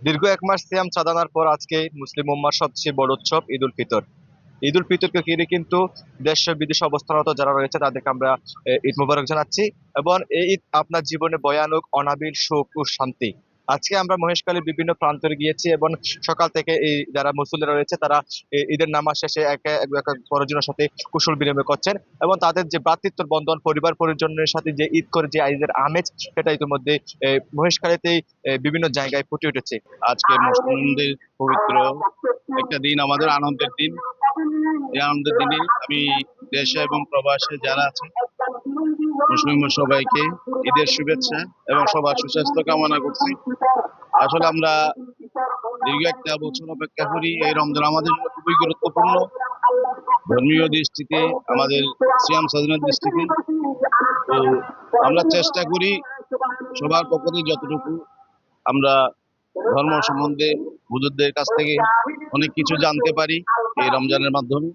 দীর্ঘ 1 মাস সিয়াম সাধনার পর আজকে মুসলিম উম্মার সবচেয়ে বড় উৎসব ঈদ উল ফিতর। ঈদ উল ফিতরকে ঘিরে কিন্তু দেশ বিদেশে অবস্থানরত যারা রয়েছে তাদেরকে আমরা ঈদ মোবারক জানাচ্ছি। এবং এই ঈদ আপনার জীবনে বয়ানুক অনাবিল সুখ ও শান্তি। আজকে আমরা মহেশখালীর বিভিন্ন প্রান্তরে গিয়েছি এবং সকাল থেকে এই যারা মুসল্লিরা রয়েছে তারা এই ঈদের নামাজ শেষে একে একে পরজনের সাথে কুশল বিনিময় করছেন এবং তাদের যে ভ্রাতৃত্ব বন্ধন পরিবার পরিজনের সাথে যে ঈদ করে যে ঈদের আমেজ সেটা ইতিমধ্যে মহেশখালীতেই বিভিন্ন জায়গায় ফুটে উঠেছে। আজকে মুসলিমদের পবিত্র একটা দিন, আমাদের আনন্দের দিন। এই আনন্দের দিনে আমি দেশে এবং প্রবাসে যারা আছে মুসলিম সবাইকে ঈদের শুভেচ্ছা এবং সবার সুস্বাস্থ্য কামনা করছি। আসলে আমরা দীর্ঘ একটা বছর অপেক্ষা করি। এই রমজান আমাদের জন্য খুবই গুরুত্বপূর্ণ ধর্মীয় দৃষ্টিতে, আমাদের সিয়াম সাধনার দৃষ্টিতে। তো আমরা চেষ্টা করি সবার পক্ষ থেকে যতটুকু আমরা ধর্ম সম্বন্ধে হুজুরদের কাছ থেকে অনেক কিছু জানতে পারি এই রমজানের মাধ্যমে।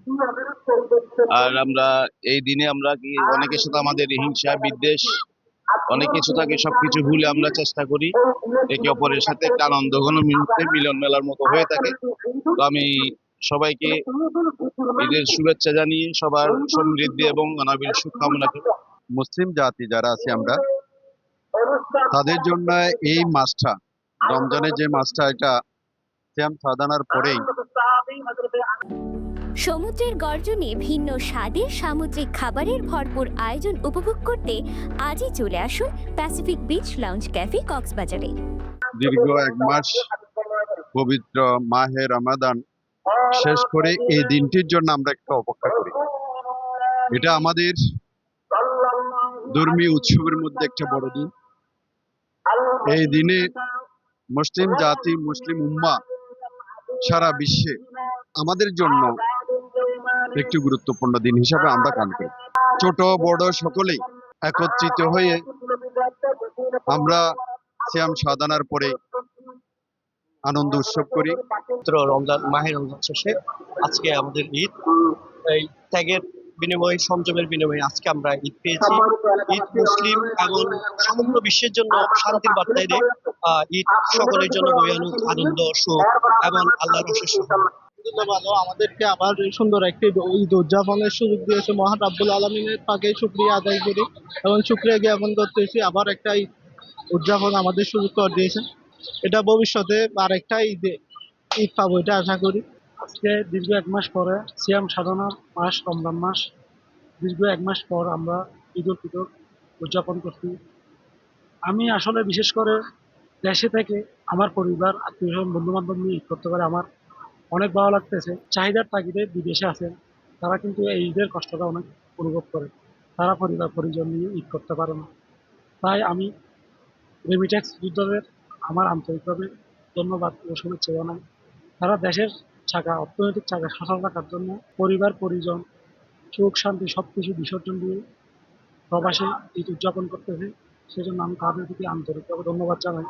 আর আমরা এই দিনে আমরা কি অনেকের সাথে আমাদের হিংসা বিদ্বেষ অনেক কিছু থাকে, সবকিছু ভুলে আমরা চেষ্টা করি একে অপরের সাথে একটা আনন্দ ঘন মুহূর্তে মিলন মেলার মতো হয়ে থাকে। তো আমি সবাইকে ঈদের শুভেচ্ছা জানিয়ে সবার সমৃদ্ধি এবং অনাবিল সুখ কামনা করি। মুসলিম জাতি যারা আছি আমরা, তাদের জন্য এই মাসটা, রমজানের যে মাসটা, এটা সিয়াম সাধনার পরেই। সমুদ্রের গর্জনে ভিন্ন স্বাদের সামুদ্রিক খাবারের ভরপুর আয়োজন উপভোগ করতে আজই চলে আসুন প্যাসিফিক বিচ লাউঞ্জ ক্যাফে কক্সবাজারে। দীর্ঘ 1 মাস পবিত্র মাহে রমাদান শেষ করে এই দিনটির জন্য আমরা একটু অপেক্ষা করি। এটা আমাদের ধর্মীয় উৎসবের মধ্যে একটা বড় দিন। এই দিনে মুসলিম জাতি, মুসলিম উম্মাহ সারা বিশ্বে আমাদের জন্য একটি গুরুত্বপূর্ণ দিন হিসাবে আমরা পালন করি। ছোট বড় সকলেই একত্রিত হয়ে আমরা সিয়াম সাধনার পরে আনন্দ উৎসব করি। রমজান মাহের রমজান শেষে আজকে আমাদের ঈদ। এই ত্যাগের বিনিময়ে, সংযমের বিনিময়ে আজকে আমরা ঈদ পেয়েছি। ঈদ মুসলিম এবং সমগ্র বিশ্বের জন্য শান্তির বার্তা দেয়। ঈদ সকলের জন্য বয়ানুক আনন্দ, সুখ এবং আল্লাহর অশেষ রহমত। ধন্যবাদ আমাদেরকে আবার এই সুন্দর একটি ঈদ উদযাপনের সুযোগ দিয়েছে মহান রাব্বুল আলামিনের পাকে শুকরিয়া আদায় করি এবং শুকরিয়া জ্ঞাপন করতেছি। আবার একটা ঈদ উদযাপন আমাদের সুযোগ করে দিয়েছেন। এটা ভবিষ্যতে আর একটা ঈদ পাবো, এটা আশা করি। আজকে দীর্ঘ 1 মাস পরে সিয়াম সাধনার মাস, রমজান মাস, দীর্ঘ 1 মাস পর আমরা ঈদ উল ফিতর উদযাপন করছি। আমি আসলে বিশেষ করে দেশে থেকে আমার পরিবার, আত্মীয় বন্ধু বান্ধব নিয়ে ঈদ করতে পারে আমার অনেক ভালো লাগতেছে। চাহিদার তাগিদে বিদেশে আছেন তারা কিন্তু এই ঈদের কষ্টটা অনেক অনুভব করে। তারা পরিবার পরিজন নিয়ে ঈদ করতে পারে না। তাই আমি রেমিটেক্স যোদ্ধাদের আমার আন্তরিকভাবে ধন্যবাদ ও শুভেচ্ছা জানাই। তারা দেশের চাকা, অর্থনৈতিক চাকা সচল রাখার জন্য পরিবার পরিজন, সুখ শান্তি সবকিছু বিসর্জন দিয়ে প্রবাসে ঈদ উদযাপন করতেছে। সেজন্য আমি তাদের প্রতি আন্তরিকভাবে ধন্যবাদ জানাই।